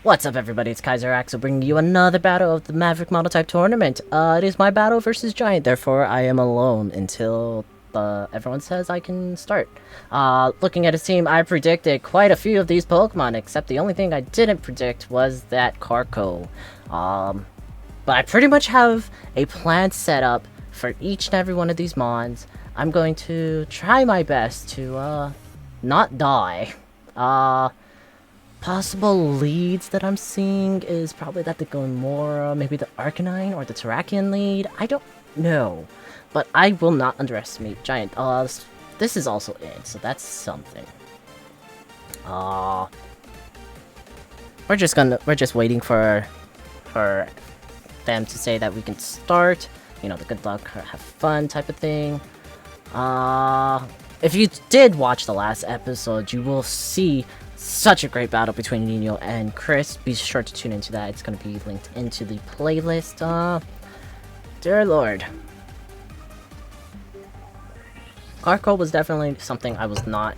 What's up, everybody? It's Kaiser Axel bringing you another battle of the Maverick Monotype tournament. It is my battle versus Giant, therefore I am alone until everyone says I can start. Looking at his team, I predicted quite a few of these Pokemon, except the only thing I didn't predict was that Carco. But I pretty much have a plan set up for each and every one of these Mons. I'm going to try my best to, not die. Possible leads that I'm seeing is probably that the Glimora, maybe the Arcanine or the Terrakion lead. I don't know, but I will not underestimate Giant. This is also in, so that's something. We're just waiting for them to say that we can start. You know, the good luck, have fun type of thing. If you did watch the last episode, you will see such a great battle between Nino and Chris. Be sure to tune into that. It's going to be linked into the playlist. Dear Lord. Carco was definitely something I was not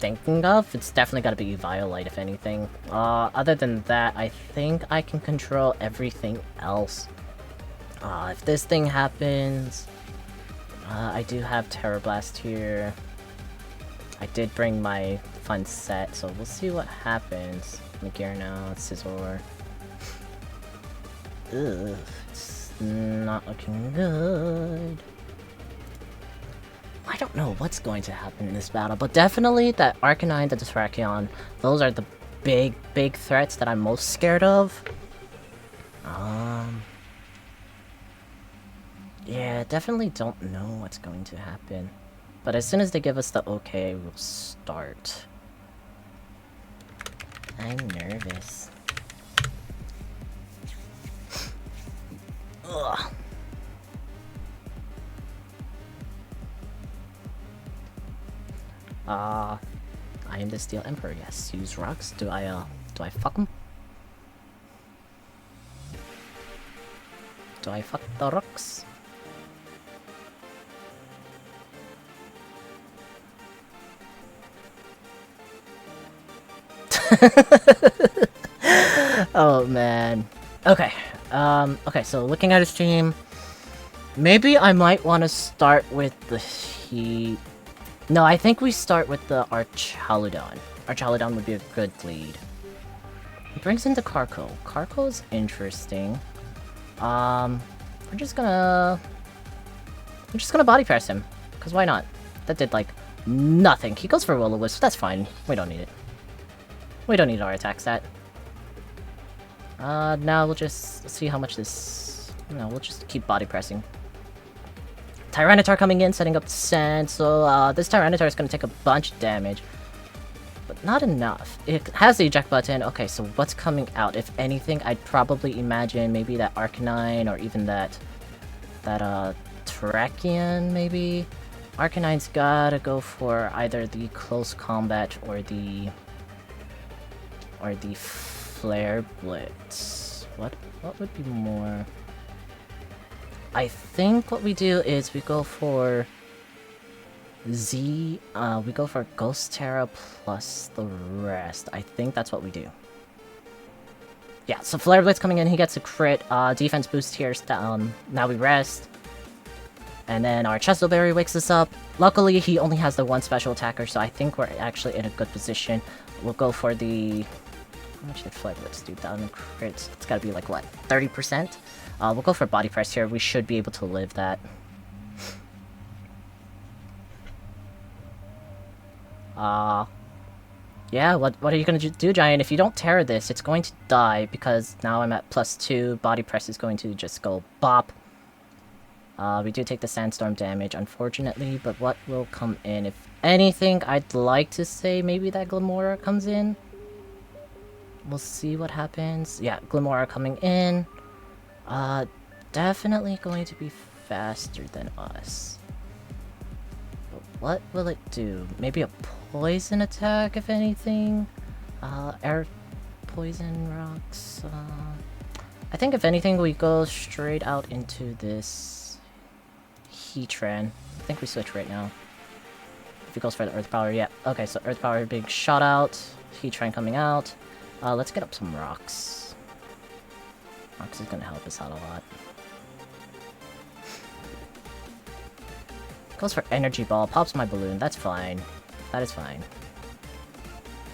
thinking of. It's definitely got to be Violite, if anything. Other than that, I think I can control everything else. If this thing happens, I do have Terra Blast here. I did bring my fun set, so we'll see what happens. Megear now, Scizor. Ugh, it's not looking good. I don't know what's going to happen in this battle, but definitely that Arcanine, the Terrakion, those are the big threats that I'm most scared of. Yeah, definitely don't know what's going to happen. But as soon as they give us the okay, we'll start. I'm nervous. Ugh. I am the Steel Emperor, yes. Use rocks. Do I fuck him? Do I fuck the rocks? Oh man. Okay. Okay, so looking at his team, maybe I might want to start with the Heat. No, I think we start with the Archaludon. Archaludon would be a good lead. He brings in the Carco. Carco's interesting. We're just gonna body press him, cause why not? That did like nothing. He goes for Will-O-Wisp. That's fine. We don't need it. We don't need our attack stat. Now we'll just see how much this... No, we'll just keep body pressing. Tyranitar coming in, setting up the sand, so this Tyranitar is going to take a bunch of damage. But not enough. It has the eject button. Okay, so what's coming out? If anything, I'd probably imagine maybe that Arcanine or even that Terrakion, maybe? Arcanine's gotta go for either the close combat or the Flare Blitz. What would be more? I think what we do is we go for we go for Ghost Terra plus the rest. I think that's what we do. Yeah, so Flare Blitz coming in, he gets a crit, defense boost here, now we rest. And then our Cheselberry wakes us up. Luckily, he only has the one special attacker, so I think we're actually in a good position. We'll go for the... How much did Flare Blitz do? Down crits. It's gotta be like, what, 30%? We'll go for Body Press here. We should be able to live that. Yeah, what are you gonna do, Giant? If you don't Terra this, it's going to die, because now I'm at +2. Body Press is going to just go bop. We do take the Sandstorm damage, unfortunately, but what will come in? If anything, I'd like to say maybe that Glimora comes in. We'll see what happens. Yeah, Glimora coming in. Definitely going to be faster than us. But what will it do? Maybe a poison attack, if anything? Air poison rocks. I think if anything, we go straight out into this Heatran. I think we switch right now. If he goes for the Earth Power, yeah. Okay, so Earth Power, big shot out. Heatran coming out. Let's get up some rocks. Rocks is gonna help us out a lot. Goes for energy ball, pops my balloon, that's fine. That is fine.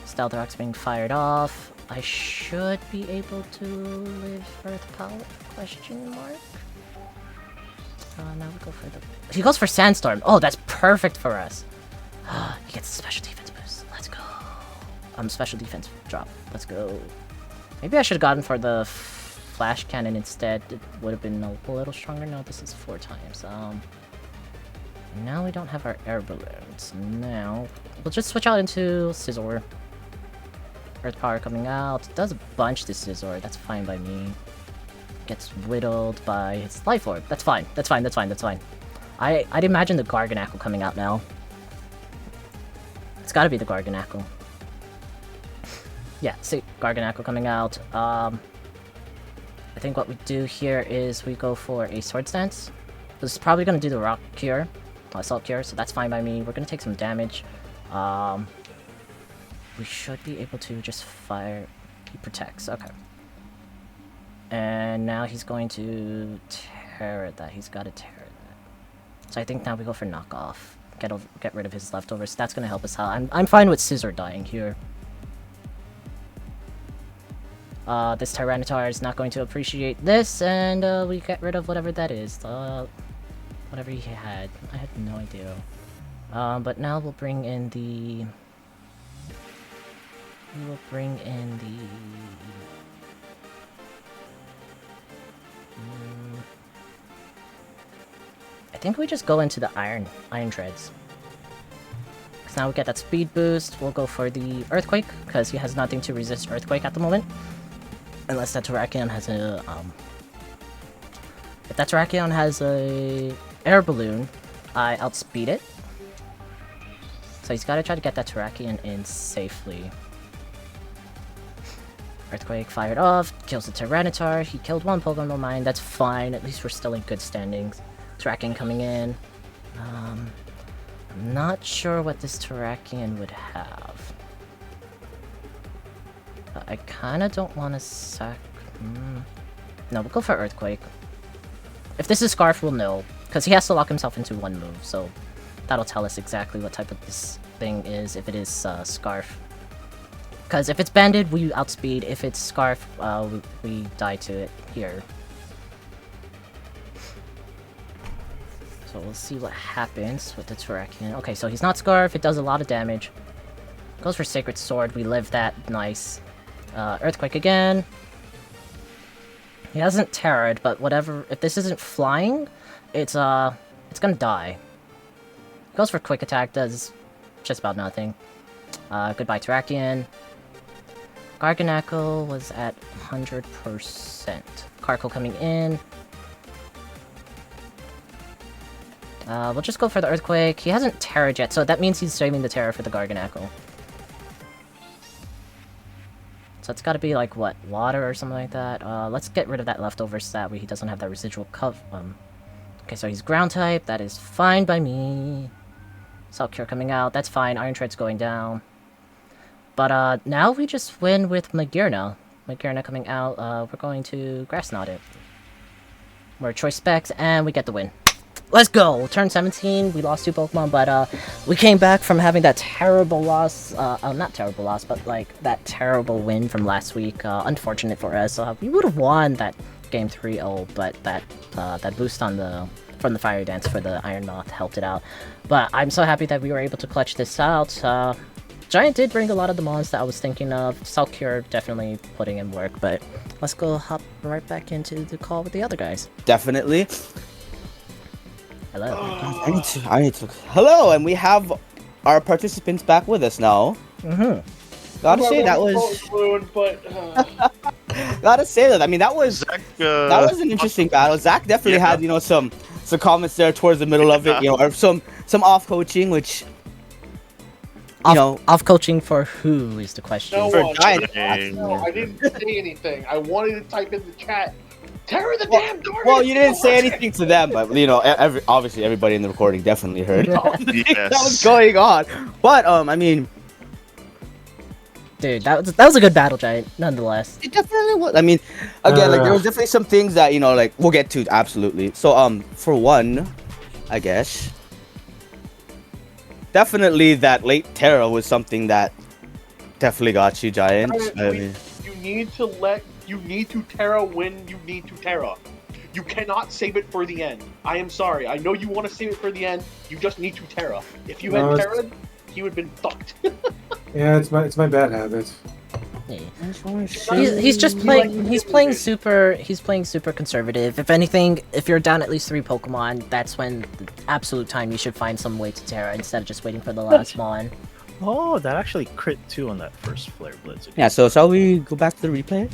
Stealth rock's being fired off. I should be able to live Earth Power? Question mark? Now we go for the... He goes for Sandstorm! Oh, that's perfect for us! He gets a special defense boost. Let's go! Special defense drop. Let's go. Maybe I should have gotten for the flash cannon instead. It would have been a little stronger. No, this is 4 times. Now we don't have our air balloons. Now, we'll just switch out into Scizor. Earth Power coming out. Does a bunch to Scizor. That's fine by me. Gets whittled by his Life Orb. That's fine. That's fine. That's fine. That's fine. I'd imagine the Garganackle coming out now. It's gotta be the Garganackle. Yeah, see, Garganackle coming out. I think what we do here is we go for a Swords Dance. This is probably gonna do the Rock Cure. Assault Cure, so that's fine by me. We're gonna take some damage. We should be able to just fire... He protects, okay. And now he's going to tear at that. He's got to tear at that. So I think now we go for knockoff. Get rid of his leftovers. That's gonna help us out. I'm fine with Scizor dying here. This Tyranitar is not going to appreciate this, and we get rid of whatever that is. Whatever he had. I had no idea. But now we'll bring in the... We will bring in the... I think we just go into the Iron Treads. Because now we get that speed boost. We'll go for the Earthquake, because he has nothing to resist Earthquake at the moment. Unless that Terrakion has a... If that Terrakion has a air balloon, I outspeed it. So he's got to try to get that Terrakion in safely. Earthquake fired off, kills the Tyranitar. He killed one Pokemon of mine, that's fine. At least we're still in good standings. Terrakion coming in. I'm not sure what this Terrakion would have. But I kind of don't want to sack... No, we'll go for Earthquake. If this is Scarf, we'll know. Because he has to lock himself into one move, so that'll tell us exactly what type of this thing is, if it is Scarf. Because if it's Banded, we outspeed. If it's Scarf, we die to it here. So we'll see what happens with the Terrakion. Okay, so he's not Scarf. It does a lot of damage. Goes for Sacred Sword. We live that. Nice. Earthquake again. He hasn't terrored, but whatever. If this isn't flying, it's gonna die. Goes for Quick Attack. Does just about nothing. Goodbye, Terrakion. Garganackle was at 100%. Carkle coming in. We'll just go for the Earthquake. He hasn't terrored yet, so that means he's saving the terror for the Garganackle. So it's gotta be like, what, water or something like that? Let's get rid of that leftover so that way he doesn't have that residual Okay, so he's ground type. That is fine by me. Salt Cure coming out. That's fine. Iron Tread's going down. But now we just win with Magearna. Magearna coming out. We're going to Grass Knot it. We're Choice Specs, and we get the win. Let's go! Turn 17, we lost 2 Pokemon, but we came back from having that terrible loss, not terrible loss, but like that terrible win from last week. Unfortunate for us. We would have won that game 3-0, but that boost on from the Fire Dance for the Iron Moth helped it out. But I'm so happy that we were able to clutch this out. Giant did bring a lot of the mons that I was thinking of. Salt Cure definitely putting in work, but let's go hop right back into the call with the other guys. Definitely. Hello. I need to. Hello, and we have our participants back with us now. Gotta say that was. Gotta say that. I mean, that was Zach, that was an interesting battle. Zach definitely had some comments there towards the middle of it. Or some off coaching, which. Off coaching for who is the question? No, for Giant. No, I didn't say anything. I wanted to type in the chat. Terror the damn door! Well, you didn't say anything to them, but obviously everybody in the recording definitely heard that was going on. But I mean, Dude, that was a good battle, Giant, nonetheless. It definitely was. I mean, again, like there was definitely some things that like we'll get to absolutely. So for one, I guess definitely that late Terra was something that definitely got you, Giant. I mean, you need to Terra when you need to Terra. You cannot save it for the end. I am sorry. I know you want to save it for the end. You just need to Terra. If you had Terra, he would have been fucked. Yeah, it's my bad habit. Yeah. He's just playing. He's playing super conservative. If anything, if you're down at least 3 Pokemon, that's when the absolute time you should find some way to Terra instead of just waiting for the last mon. Oh, that actually crit too on that first Flare Blitz. Yeah. So shall we go back to the replay?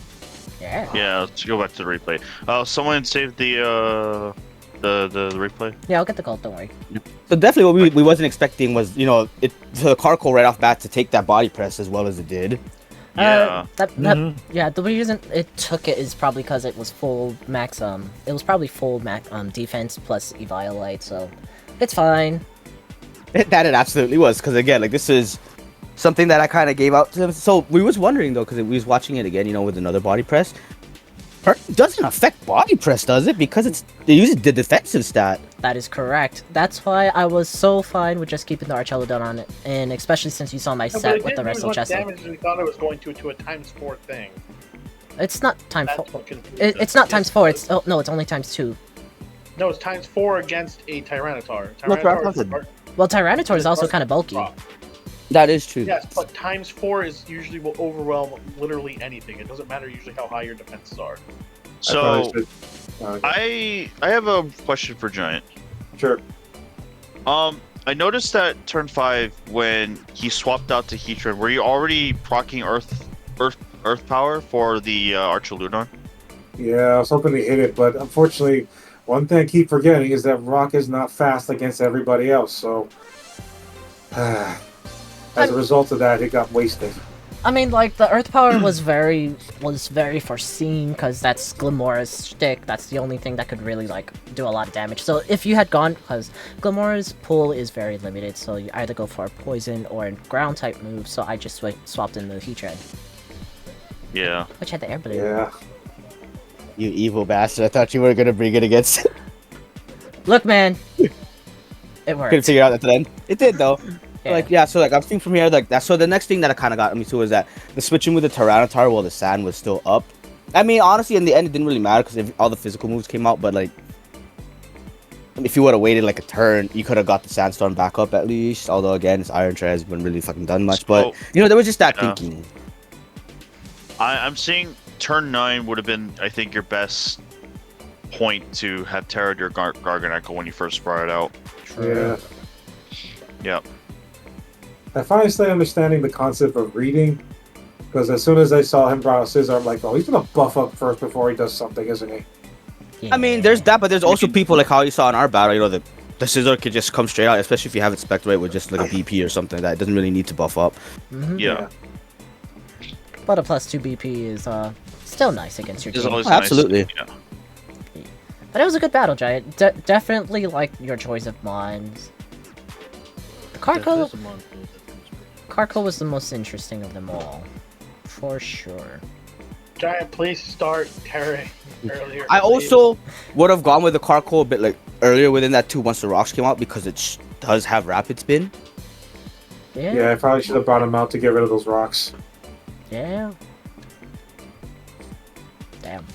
Yeah. Yeah, let's go back to the replay. Oh, someone saved the replay. Yeah, I'll get the gold. Don't worry. So definitely what we wasn't expecting was the Carco right off bat to take that body press as well as it did. Yeah. Yeah, the reason it took it is probably because it was full max it was probably full max defense plus Eviolite, so it's fine. That it absolutely was, because again, like this is something that I kind of gave out to him. So we was wondering though, because we was watching it again, with another body press. It doesn't affect body press, does it? Because it uses the defensive stat. That is correct. That's why I was so fine with just keeping the Archelodon on it, and especially since you saw my set with the Wrestle Chest. Damage we thought it was going to a ×4 thing. It's not times 4. It's not times 4. It's it's only times 2. No, it's ×4 against a Tyranitar. Well, Tyranitar is also kind of bulky. That is true. Yes, but ×4 is usually will overwhelm literally anything. It doesn't matter usually how high your defenses are. So, I have a question for Giant. Sure. I noticed that turn 5 when he swapped out to Heatran, were you already proccing Earth power for the Archeludon? Yeah, I was hoping to hit it, but unfortunately, one thing I keep forgetting is that Rock is not fast against everybody else, so as a result of that, it got wasted. I mean, like, the Earth Power was very foreseen, because that's Glamora's shtick. That's the only thing that could really, like, do a lot of damage. So if you had gone, because Glamora's pull is very limited, so you either go for a Poison or a Ground-type move, so I just swapped in the Heatran. Yeah. Which had the Air Balloon. Yeah. You evil bastard. I thought you were going to bring it against... Look, man. It worked. Couldn't figure out at the end. It did, though. Yeah. So I'm seeing from here, like that. So the next thing that kind of got me to was that the switching with the Tyranitar while the sand was still up. I mean, honestly, in the end, it didn't really matter because all the physical moves came out. But like, if you would have waited like a turn, you could have got the sandstorm back up at least. Although again, this Iron Tread hasn't really fucking done much. But there was just that thinking. I'm seeing turn 9 would have been, I think, your best point to have Terra your Garganacl when you first brought it out. Yeah. Yep. I finally started understanding the concept of reading, because as soon as I saw him draw a scissor, I'm like, oh, he's gonna buff up first before he does something, isn't he? Yeah. I mean, there's that, but there's also people like how you saw in our battle, the scissor could just come straight out, especially if you have it spec right with just like a BP or something that doesn't really need to buff up. Mm-hmm. Yeah. But a +2 BP is still nice against your team. Absolutely. Nice. Yeah. But it was a good battle, Giant. Definitely like your choice of mons. The Carco was the most interesting of them all, for sure. Giant, please start terraing earlier. I also would have gone with the Carco a bit like earlier within that too once the rocks came out because it does have rapid spin. Yeah, I probably should have brought him out to get rid of those rocks. Yeah. Damn.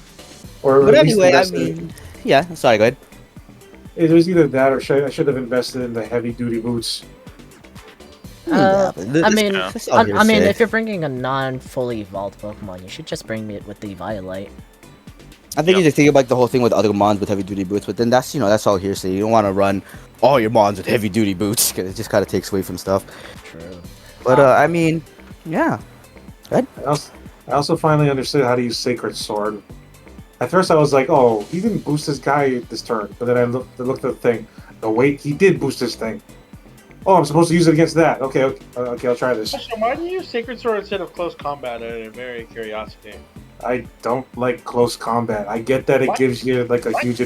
Or But anyway, I mean, yeah. Sorry, go ahead. It was either that or I should have invested in the heavy-duty boots. I mean, say. if you're bringing a non-fully evolved Pokemon, you should just bring it with the Violite. I think you just think about the whole thing with other mons with heavy duty boots, but then that's that's all hearsay. You don't want to run all your mons with heavy duty boots because it just kind of takes away from stuff. True. But I mean, yeah. Good. I also finally understood how to use Sacred Sword. At first, I was like, "Oh, he didn't boost this guy this turn," but then I looked at the thing. No, wait, he did boost this thing. Oh, I'm supposed to use it against that. Okay, I'll try this. Question, why do you use Sacred Sword instead of Close Combat? Out of very curiosity. I don't like close combat. I get that it gives you like a huge.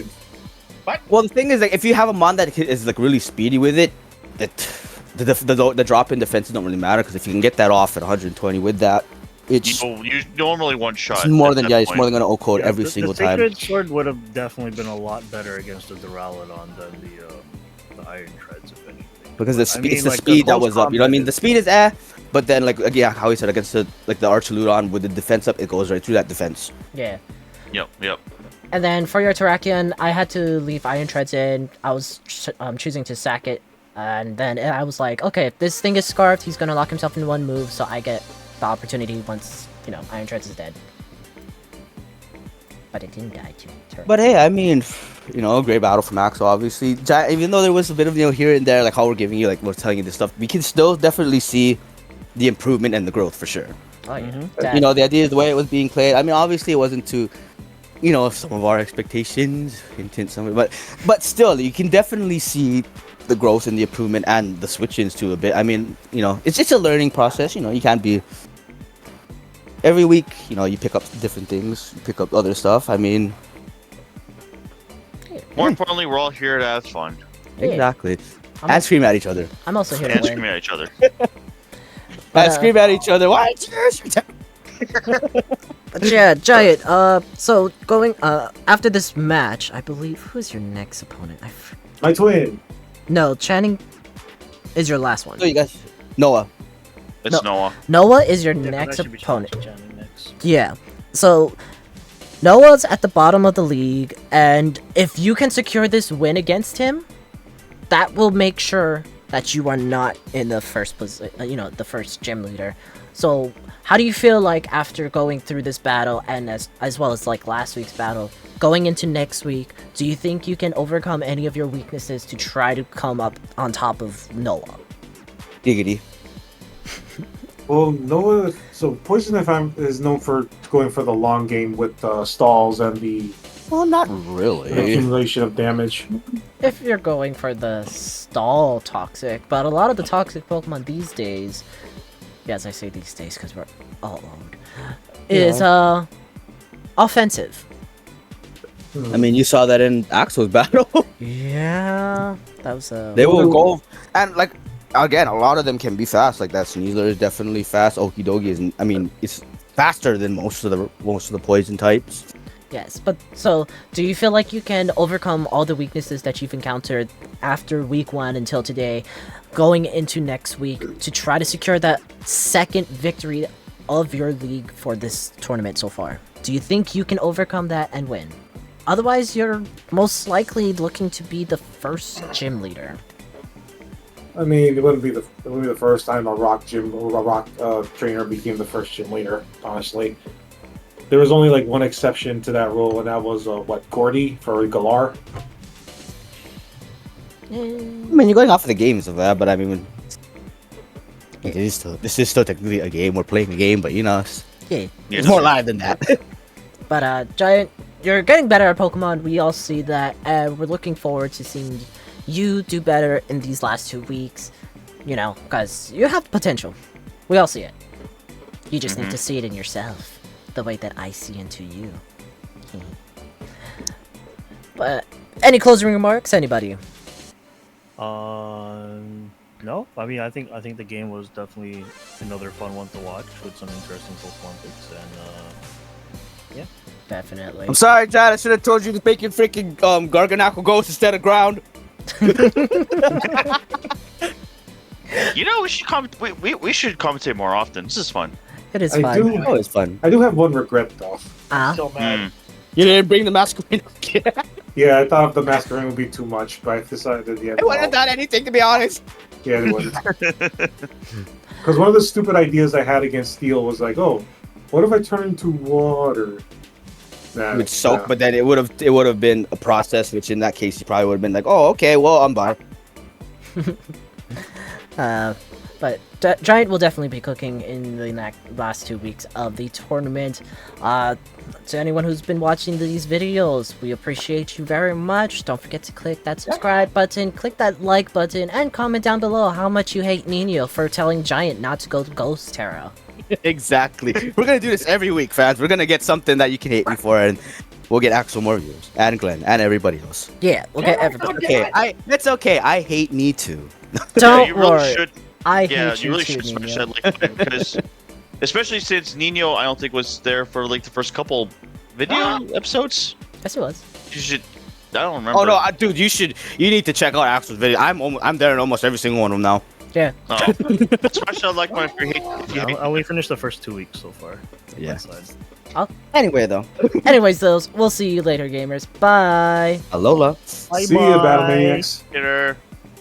Well, the thing is, like, if you have a mon that is like really speedy with it, the drop in defenses don't really matter because if you can get that off at 120 with that, It's You normally one shot. it's more at than that it's point. more than gonna O-code every the single time. Sacred Sword would have definitely been a lot better against the Duraludon than the Iron Treads, if anything. Because the I speed, mean, it's the like, speed that close was up. You know what I mean? combat The speed is but then like yeah, how he said against the Archaludon with the defense up, it goes right through that defense. Yeah. Yep. And then for your Terrakion, I had to leave Iron Treads in. I was choosing to sack it. And then I was like, okay, if this thing is scarfed, he's gonna lock himself in one move, so I get the opportunity once, Iron Treads is dead. But it didn't die to Terrakion. But hey, I mean, great battle from Axel, obviously. Even though there was a bit of, here and there, like how we're giving you, like we're telling you this stuff, we can still definitely see the improvement and the growth for sure. Oh, yeah. Mm-hmm. The idea is the way it was being played. I mean, obviously it wasn't to, some of our expectations, but still, you can definitely see the growth and the improvement and the switch-ins to a bit. I mean, it's just a learning process. You can't be every week. You pick up different things, you pick up other stuff. I mean, More importantly, we're all here to have fun Yeah. exactly. I'm And scream at each other. I'm also here and to scream win. at each other. And scream at each other. Why? But yeah, Giant, so going, after this match, I believe, who is your next opponent? My twin. No, Channing is your last one. So you guys, Noah. It's Noah. Noah is your Yeah, 'cause next I should be opponent. chanting next. Yeah. So Noah's at the bottom of the league, and if you can secure this win against him, that will make sure that you are not in the first position, the first gym leader. So how do you feel like after going through this battle, and as well as like last week's battle, going into next week, do you think you can overcome any of your weaknesses to try to come up on top of Noah? Giggity. Well, Noah. So Poison FM is known for going for the long game with stalls and the Well, not really. accumulation of damage. If you're going for the stall toxic, but a lot of the toxic Pokemon these days, yes, I say these days because we're all old, is offensive. I mean, you saw that in Axel's battle. Yeah, that was They will go, and like again, a lot of them can be fast. Like that Sneasler is definitely fast. Okidogi is, I mean, it's faster than most of the poison types. Yes, but so do you feel like you can overcome all the weaknesses that you've encountered after week 1 until today, going into next week to try to secure that second victory of your league for this tournament so far? Do you think you can overcome that and win? Otherwise, you're most likely looking to be the first gym leader. I mean, it wouldn't be the first time a rock trainer became the first gym leader. Honestly, there was only like one exception to that rule, and that was Gordy for Galar. I mean, you're going off of the games of that, but I mean, this is still technically a game. We're playing a game, but Yeah. it's more live than that. But Giant, you're getting better at Pokemon. We all see that, and we're looking forward to seeing you do better in these last 2 weeks. Because you have potential. We all see it. You just need to see it in yourself, the way that I see into you. But any closing remarks, anybody? No. I mean, I think the game was definitely another fun one to watch with some interesting Pokemon picks, and Definitely. I'm sorry, John. I should have told you to make your freaking Garganacl Ghost instead of ground. We should we should commentate more often. This is fun. It is I fun. do- Oh, it's fun. I do have one regret though. Still mad. You didn't bring the masquerade. Yeah, I thought the Masquerade would be too much, but I decided at the end. I wouldn't have done anything, to be honest. Yeah, they wouldn't. Because one of the stupid ideas I had against Steel was like, oh, what if I turn into water? Nah, It would soak, nah. but then it would have been a process, which in that case you probably would have been like, oh, okay, well, I'm bye. But Giant will definitely be cooking in the last 2 weeks of the tournament. To anyone who's been watching these videos, we appreciate you very much. Don't forget to click that subscribe button, click that like button, and comment down below how much you hate Nino for telling Giant not to go to Ghost Terra. Exactly. We're gonna do this every week, fans. We're gonna get something that you can hate me for, and we'll get Axel more viewers, and Glenn, and everybody else. Yeah, we'll get everybody. Okay, that's okay. I hate me too. Don't you really worry. should. I Yeah, hate you really too, should smash Nino. that like button because Especially since Nino, I don't think was there for like the first couple video episodes. Yes, it was. You should. I don't remember. Oh no, dude, you need to check out Axel's video. I'm there in almost every single one of them now. Yeah. Oh. Smash that like button if you hate. If you hate. I only finished the first 2 weeks so far. Yeah. My side. Anyway, though. Anyways, those. We'll see you later, gamers. Bye. Alola. See you, Battle Maniacs. Later.